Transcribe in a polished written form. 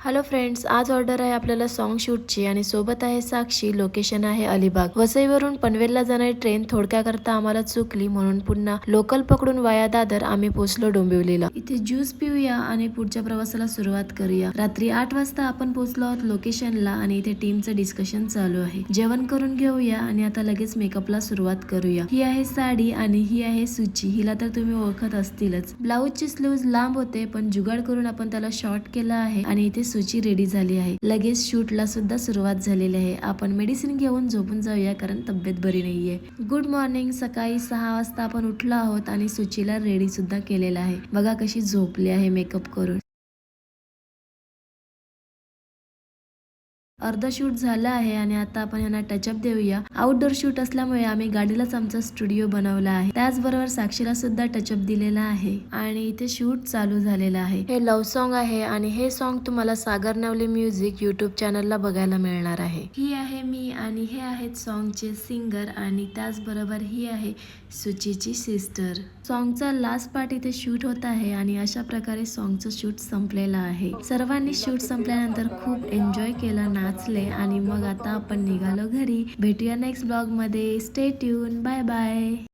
Hello friends, आज order आहे आपल्याला सॉन्ग शूटची आणि सोबत आहे साक्षी. लोकेशन आहे अलिबाग. वसईवरून पनवेलला जाणारी ट्रेन थोडक्या करता आम्हाला चुकली म्हणून पुन्हा लोकल पकडून वाया दादर आम्ही पोहोचलो डोंबिवलीला. इथे ज्यूस पिऊया आणि पुढच्या प्रवासाला सुरुवात करूया. रात्री 8 वाजता आपण पोहोचलो आहोत लोकेशनला आणि इथे टीमचं डिस्कशन चालू आहे. जेवण करून घेऊया आणि आता लगेच मेकअपला सुरुवात करूया. ही आहे साडी आणि ही आहे सुची. हिला तर तुम्ही ओळखत असतीलच. ब्लाऊजची स्लीव्ज लांब होते पण जुगाड करून आपण त्याला शॉर्ट केला आहे आणि इथे सुची रेडी झाली आहे. लगेच शूटला सुद्धा सुरुवात झालेली आहे. आपण मेडिसिन घेऊन झोपून जाऊया कारण तब्येत बरी नाहीये. Good morning. सकाळी 6 वाजता आपण उठलो आहोत आणि सुचीला रेडी सुद्धा केलेला आहे. बघा कशी झोपली आहे मेकअप करून. अर्ध शूट झालं आहे आणि आता आपण यांना टचअप देऊया. आउटडोर शूट असल्यामुळे आम्ही गाडीलाच आमचा स्टुडिओ बनवला आहे. त्याचबरोबर साक्षीला सुद्धा टचअप दिलेला आहे आणि इथे शूट चालू झालेला आहे. हे लव्ह सॉन्ग आहे आणि हे सॉन्ग तुम्हाला सागर नवले म्युझिक युट्यूब चॅनलला बघायला मिळणार आहे. ही आहे मी आणि हे आहेत सॉन्गचे सिंगर आणि त्याचबरोबर ही आहे सुचीची सिस्टर. सॉन्गचा लास्ट पार्ट इथे शूट होत आहे आणि अशा प्रकारे सॉन्गचं शूट संपलेलं आहे. सर्वांनी शूट संपल्यानंतर खूप एन्जॉय केला, नाचले आणि मग आता आपण निघालो घरी. भेटूया नेक्स्ट ब्लॉग मध्ये. Stay tune. Bye bye.